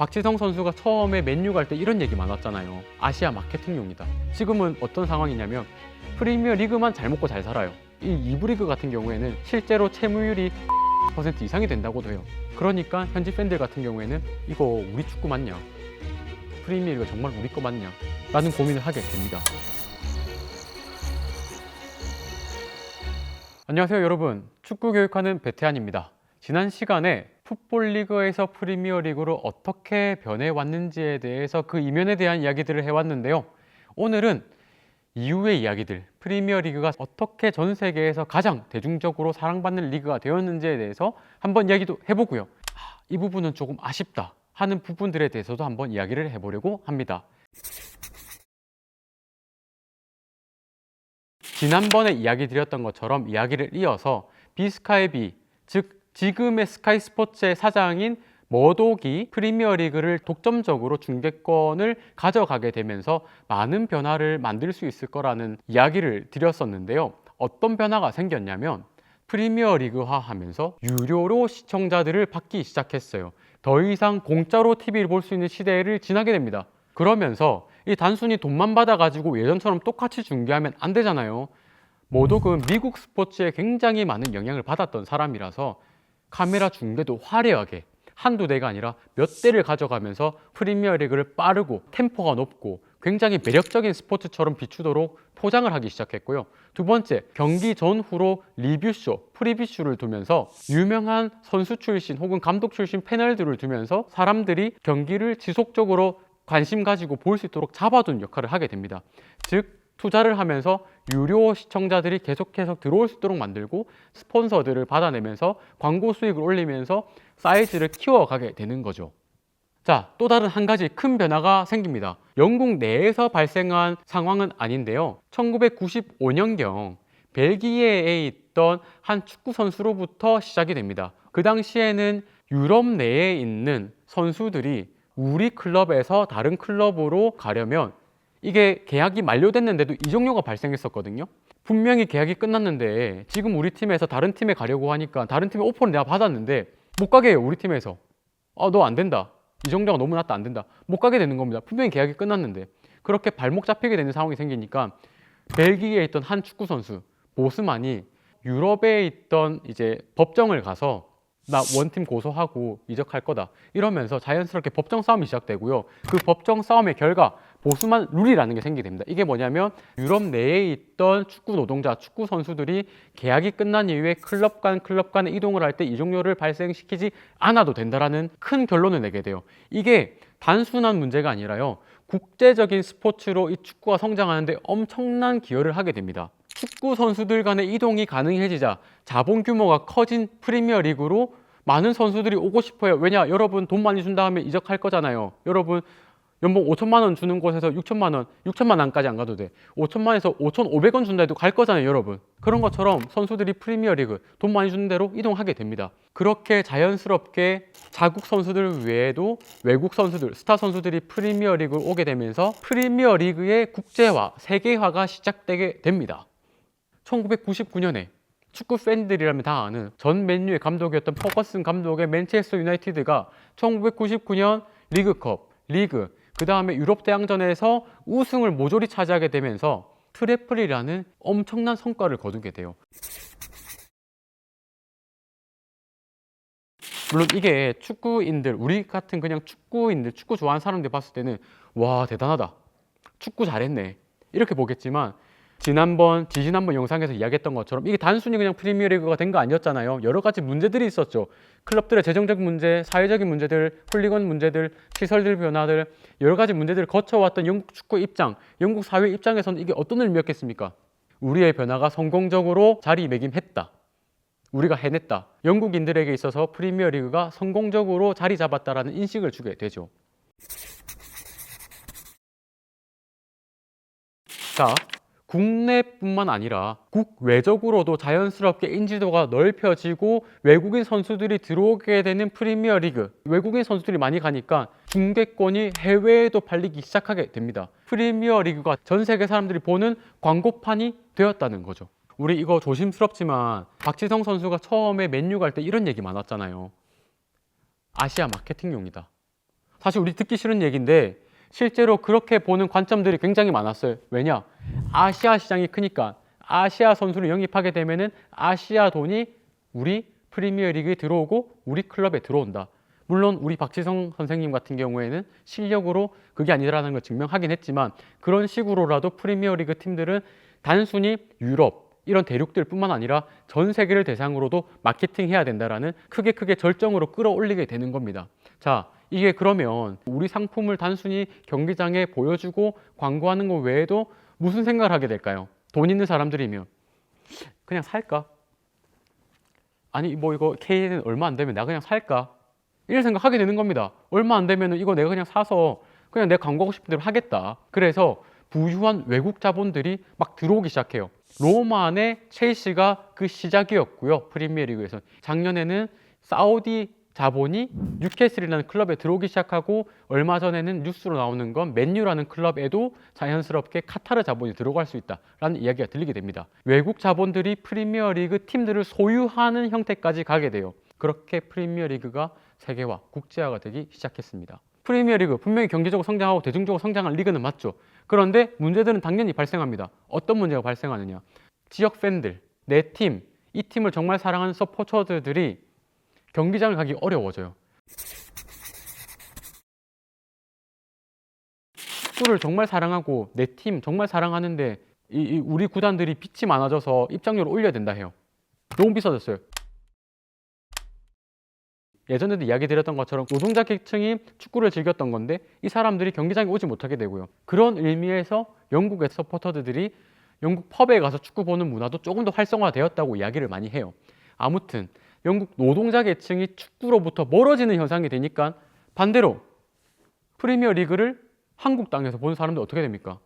박지성 선수가 처음에 맨유 갈 때 이런 얘기 많았잖아요. 아시아 마케팅용이다. 지금은 어떤 상황이냐면 프리미어 리그만 잘 먹고 잘 살아요. 이 2부 리그 같은 경우에는 실제로 채무율이 10% 이상이 된다고도 해요. 그러니까 현지 팬들 같은 경우에는 이거 우리 축구 맞냐? 프리미어 리그 정말 우리 거 맞냐? 라는 고민을 하게 됩니다. 안녕하세요 여러분, 축구 교육하는 베테안입니다. 지난 시간에 풋볼 리그에서 프리미어 리그로 어떻게 변해왔는지에 대해서 그 이면에 대한 이야기들을 해왔는데요. 오늘은 이후의 이야기들, 프리미어 리그가 어떻게 전 세계에서 가장 대중적으로 사랑받는 리그가 되었는지에 대해서 한번 이야기도 해보고요. 이 부분은 조금 아쉽다 하는 부분들에 대해서도 한번 이야기를 해보려고 합니다. 지난번에 이야기 드렸던 것처럼 이야기를 이어서 비스카이비, 즉 지금의 스카이 스포츠의 사장인 머독이 프리미어 리그를 독점적으로 중계권을 가져가게 되면서 많은 변화를 만들 수 있을 거라는 이야기를 드렸었는데요. 어떤 변화가 생겼냐면 프리미어 리그화 하면서 유료로 시청자들을 받기 시작했어요. 더 이상 공짜로 TV를 볼 수 있는 시대를 지나게 됩니다. 그러면서 이 단순히 돈만 받아가지고 예전처럼 똑같이 중계하면 안 되잖아요. 머독은 미국 스포츠에 굉장히 많은 영향을 받았던 사람이라서 카메라 중계도 화려하게 한두 대가 아니라 몇 대를 가져가면서 프리미어 리그를 빠르고 템포가 높고 굉장히 매력적인 스포츠처럼 비추도록 포장을 하기 시작했고요. 두 번째, 경기 전후로 리뷰쇼, 프리뷰쇼를 두면서 유명한 선수 출신 혹은 감독 출신 패널들을 두면서 사람들이 경기를 지속적으로 관심 가지고 볼 수 있도록 잡아둔 역할을 하게 됩니다. 즉 투자를 하면서 유료 시청자들이 계속해서 들어올 수 있도록 만들고 스폰서들을 받아내면서 광고 수익을 올리면서 사이즈를 키워가게 되는 거죠. 자, 또 다른 한 가지 큰 변화가 생깁니다. 영국 내에서 발생한 상황은 아닌데요. 1995년경 벨기에에 있던 한 축구 선수로부터 시작이 됩니다. 그 당시에는 유럽 내에 있는 선수들이 우리 클럽에서 다른 클럽으로 가려면 이게 계약이 만료됐는데도 이적료가 발생했었거든요. 분명히 계약이 끝났는데 지금 우리 팀에서 다른 팀에 가려고 하니까 다른 팀의 오퍼를 내가 받았는데 못 가게 해요. 우리 팀에서 너 안 된다, 이적료가 너무 낮다, 안 된다, 못 가게 되는 겁니다. 분명히 계약이 끝났는데. 그렇게 발목 잡히게 되는 상황이 생기니까 벨기에에 있던 한 축구 선수 보스만이 유럽에 있던 이제 법정을 가서 나 원팀 고소하고 이적할 거다 이러면서 자연스럽게 법정 싸움이 시작되고요. 그 법정 싸움의 결과 보스만 룰이라는 게 생기게 됩니다. 이게 뭐냐면 유럽 내에 있던 축구 노동자, 축구 선수들이 계약이 끝난 이후에 클럽 간에 이동을 할 때 이적료를 발생시키지 않아도 된다라는 큰 결론을 내게 돼요. 이게 단순한 문제가 아니라요. 국제적인 스포츠로 이 축구가 성장하는데 엄청난 기여를 하게 됩니다. 축구 선수들 간의 이동이 가능해지자 자본 규모가 커진 프리미어 리그로 많은 선수들이 오고 싶어요. 왜냐? 여러분 돈 많이 준 다음에 이적할 거잖아요. 여러분 연봉 5천만 원 주는 곳에서 6천만 원, 6천만 원까지 안 가도 돼. 5천만에서 5,500원 준다 해도 갈 거잖아요, 여러분. 그런 것처럼 선수들이 프리미어 리그 돈 많이 주는 대로 이동하게 됩니다. 그렇게 자연스럽게 자국 선수들 외에도 외국 선수들, 스타 선수들이 프리미어 리그를 오게 되면서 프리미어 리그의 국제화, 세계화가 시작되게 됩니다. 1999년에 축구 팬들이라면 다 아는 전 맨유의 감독이었던 퍼거슨 감독의 맨체스터 유나이티드가 1999년 리그컵, 리그, 그 다음에 유럽 대항전에서 우승을 모조리 차지하게 되면서 트래플이라는 엄청난 성과를 거두게 돼요. 물론 이게 축구인들, 우리 같은 그냥 축구인들, 축구 좋아하는 사람들 봤을 때는 와 대단하다, 축구 잘했네 이렇게 보겠지만 지난번 영상에서 이야기했던 것처럼 이게 단순히 그냥 프리미어 리그가 된 거 아니었잖아요. 여러 가지 문제들이 있었죠. 클럽들의 재정적인 문제, 사회적인 문제들, 훌리건 문제들, 시설들 변화들, 여러 가지 문제들을 거쳐왔던 영국 축구 입장, 영국 사회 입장에서는 이게 어떤 의미였겠습니까? 우리의 변화가 성공적으로 자리매김했다, 우리가 해냈다, 영국인들에게 있어서 프리미어 리그가 성공적으로 자리 잡았다라는 인식을 주게 되죠. 자, 국내뿐만 아니라 국외적으로도 자연스럽게 인지도가 넓혀지고 외국인 선수들이 들어오게 되는 프리미어 리그, 외국인 선수들이 많이 가니까 중계권이 해외에도 팔리기 시작하게 됩니다. 프리미어 리그가 전 세계 사람들이 보는 광고판이 되었다는 거죠. 우리 이거 조심스럽지만 박지성 선수가 처음에 맨유 갈 때 이런 얘기 많았잖아요. 아시아 마케팅용이다. 사실 우리 듣기 싫은 얘기인데 실제로 그렇게 보는 관점들이 굉장히 많았어요. 왜냐? 아시아 시장이 크니까 아시아 선수를 영입하게 되면은 아시아 돈이 우리 프리미어리그에 들어오고 우리 클럽에 들어온다. 물론 우리 박지성 선생님 같은 경우에는 실력으로 그게 아니라는 걸 증명하긴 했지만 그런 식으로라도 프리미어리그 팀들은 단순히 유럽 이런 대륙들뿐만 아니라 전 세계를 대상으로도 마케팅해야 된다라는 크게 절정으로 끌어올리게 되는 겁니다. 자, 이게 그러면 우리 상품을 단순히 경기장에 보여주고 광고하는 것 외에도 무슨 생각을 하게 될까요? 돈 있는 사람들이면 그냥 살까? 아니 뭐 이거 K는 얼마 안 되면 나 그냥 살까? 이런 생각하게 되는 겁니다. 얼마 안 되면 이거 내가 그냥 사서 그냥 내가 광고하고 싶은 대로 하겠다. 그래서 부유한 외국 자본들이 막 들어오기 시작해요. 로마 안에 첼시가 그 시작이었고요. 프리미어리그에서 작년에는 사우디 자본이 뉴캐슬이라는 클럽에 들어오기 시작하고 얼마 전에는 뉴스로 나오는 건 맨유라는 클럽에도 자연스럽게 카타르 자본이 들어갈 수 있다라는 이야기가 들리게 됩니다. 외국 자본들이 프리미어리그 팀들을 소유하는 형태까지 가게 돼요. 그렇게 프리미어리그가 세계화, 국제화가 되기 시작했습니다. 프리미어리그 분명히 경제적으로 성장하고 대중적으로 성장한 리그는 맞죠. 그런데 문제들은 당연히 발생합니다. 어떤 문제가 발생하느냐? 지역 팬들, 내 팀, 이 팀을 정말 사랑하는 서포터들이 경기장을 가기 어려워져요. 축구를 정말 사랑하고 내 팀 정말 사랑하는데 우리 구단들이 빚이 많아져서 입장료를 올려야 된다 해요. 너무 비싸졌어요. 예전에도 이야기 드렸던 것처럼 노동자 계층이 축구를 즐겼던 건데 이 사람들이 경기장에 오지 못하게 되고요. 그런 의미에서 영국의 서포터들이 영국 펍에 가서 축구 보는 문화도 조금 더 활성화되었다고 이야기를 많이 해요. 아무튼 영국 노동자 계층이 축구로부터 멀어지는 현상이 되니까 반대로 프리미어 리그를 한국 땅에서 보는 사람들 어떻게 됩니까?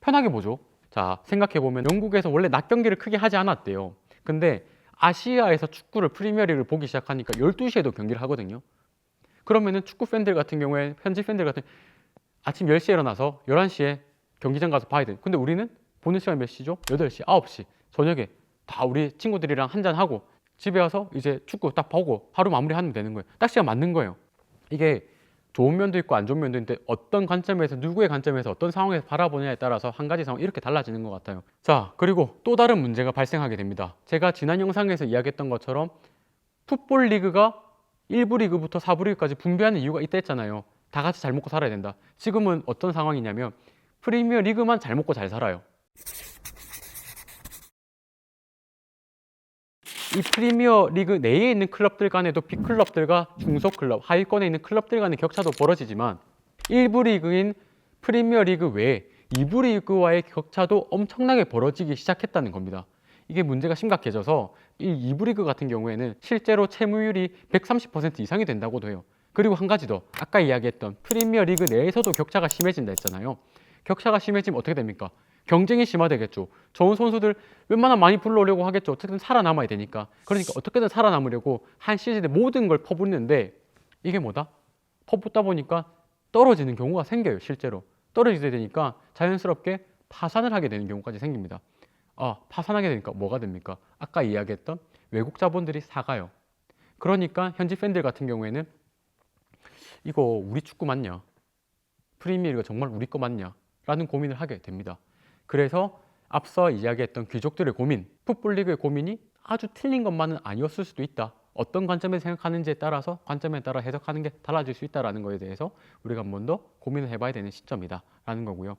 편하게 보죠. 자, 생각해보면 영국에서 원래 낮 경기를 크게 하지 않았대요. 근데 아시아에서 축구를 프리미어리그를 보기 시작하니까 12시에도 경기를 하거든요. 그러면은 축구 팬들 같은 경우에 현지 팬들 같은 아침 10시에 일어나서 11시에 경기장 가서 봐야 돼. 근데 우리는 보는 시간 몇 시죠? 8시, 9시 저녁에 다 우리 친구들이랑 한잔하고 집에 와서 이제 축구 딱 보고 하루 마무리하면 되는 거예요. 딱 시간 맞는 거예요. 이게 좋은 면도 있고 안 좋은 면도 있는데 어떤 관점에서 누구의 관점에서 어떤 상황에서 바라보느냐에 따라서 한 가지 상황이 이렇게 달라지는 것 같아요. 자, 그리고 또 다른 문제가 발생하게 됩니다. 제가 지난 영상에서 이야기했던 것처럼 풋볼 리그가 1부 리그부터 4부 리그까지 분배하는 이유가 있다 했잖아요. 다 같이 잘 먹고 살아야 된다. 지금은 어떤 상황이냐면 프리미어 리그만 잘 먹고 잘 살아요. 이 프리미어 리그 내에 있는 클럽들 간에도 B클럽들과 중소클럽, 하위권에 있는 클럽들 간의 격차도 벌어지지만 1부 리그인 프리미어 리그 외에 2부 리그와의 격차도 엄청나게 벌어지기 시작했다는 겁니다. 이게 문제가 심각해져서 이 2부 리그 같은 경우에는 실제로 채무율이 130% 이상이 된다고도 해요. 그리고 한 가지 더, 아까 이야기했던 프리미어 리그 내에서도 격차가 심해진다 했잖아요. 격차가 심해지면 어떻게 됩니까? 경쟁이 심화되겠죠. 좋은 선수들 웬만하면 많이 불러오려고 하겠죠. 어떻게든 살아남아야 되니까. 그러니까 어떻게든 살아남으려고 한 시즌에 모든 걸 퍼붓는데 이게 뭐다? 퍼붓다 보니까 떨어지는 경우가 생겨요. 실제로. 떨어지게 되니까 자연스럽게 파산을 하게 되는 경우까지 생깁니다. 파산하게 되니까 뭐가 됩니까? 아까 이야기했던 외국 자본들이 사가요. 그러니까 현지 팬들 같은 경우에는 이거 우리 축구 맞냐? 프리미어리가 정말 우리 거 맞냐? 라는 고민을 하게 됩니다. 그래서 앞서 이야기했던 귀족들의 고민, 풋볼리그의 고민이 아주 틀린 것만은 아니었을 수도 있다. 어떤 관점에서 생각하는지에 따라서 관점에 따라 해석하는 게 달라질 수 있다는 것에 대해서 우리가 한 번 더 고민을 해봐야 되는 시점이다라는 거고요.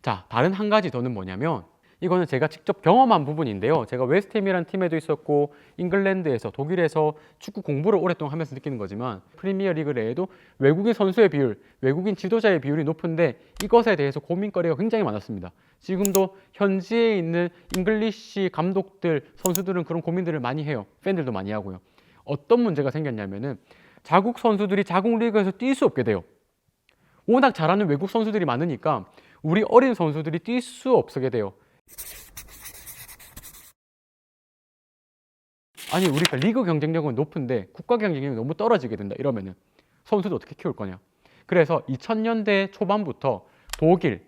자, 다른 한 가지 더는 뭐냐면 이거는 제가 직접 경험한 부분인데요. 제가 웨스트햄이라는 팀에도 있었고 잉글랜드에서 독일에서 축구 공부를 오랫동안 하면서 느끼는 거지만 프리미어 리그 내에도 외국인 선수의 비율, 외국인 지도자의 비율이 높은데 이것에 대해서 고민거리가 굉장히 많았습니다. 지금도 현지에 있는 잉글리시 감독들, 선수들은 그런 고민들을 많이 해요. 팬들도 많이 하고요. 어떤 문제가 생겼냐면은 자국 선수들이 자국 리그에서 뛸 수 없게 돼요. 워낙 잘하는 외국 선수들이 많으니까 우리 어린 선수들이 뛸 수 없게 돼요. 아니 우리가 리그 경쟁력은 높은데 국가 경쟁력이 너무 떨어지게 된다 이러면은 선수도 어떻게 키울 거냐. 그래서 2000년대 초반부터 독일,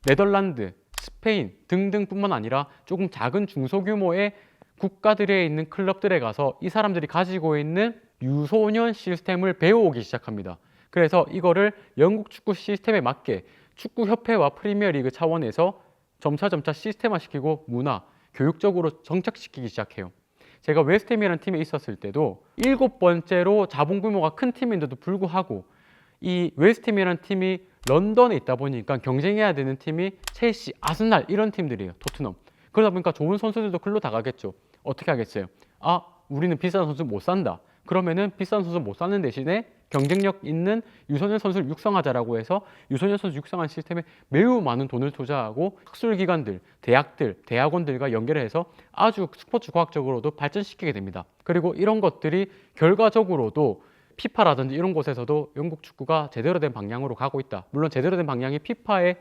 네덜란드, 스페인 등등뿐만 아니라 조금 작은 중소규모의 국가들에 있는 클럽들에 가서 이 사람들이 가지고 있는 유소년 시스템을 배워오기 시작합니다. 그래서 이거를 영국 축구 시스템에 맞게 축구협회와 프리미어리그 차원에서 점차 시스템화시키고 문화, 교육적으로 정착시키기 시작해요. 제가 웨스트햄이라는 팀에 있었을 때도 7번째로 자본 규모가 큰 팀인데도 불구하고 이 웨스트햄이라는 팀이 런던에 있다 보니까 경쟁해야 되는 팀이 첼시, 아스날 이런 팀들이에요. 토트넘. 그러다 보니까 좋은 선수들도 글로 다 가겠죠. 어떻게 하겠어요? 아, 우리는 비싼 선수 못 산다. 그러면은 비싼 선수 못 사는 대신에 경쟁력 있는 유소년 선수를 육성하자라고 해서 유소년 선수 육성한 시스템에 매우 많은 돈을 투자하고 학술기관들, 대학들, 대학원들과 연결해서 아주 스포츠 과학적으로도 발전시키게 됩니다. 그리고 이런 것들이 결과적으로도 피파라든지 이런 곳에서도 영국 축구가 제대로 된 방향으로 가고 있다. 물론 제대로 된 방향이 피파의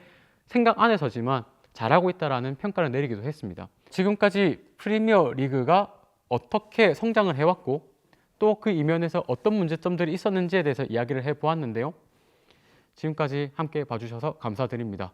생각 안에서지만 잘하고 있다라는 평가를 내리기도 했습니다. 지금까지 프리미어 리그가 어떻게 성장을 해왔고 또 그 이면에서 어떤 문제점들이 있었는지에 대해서 이야기를 해보았는데요. 지금까지 함께 봐주셔서 감사드립니다.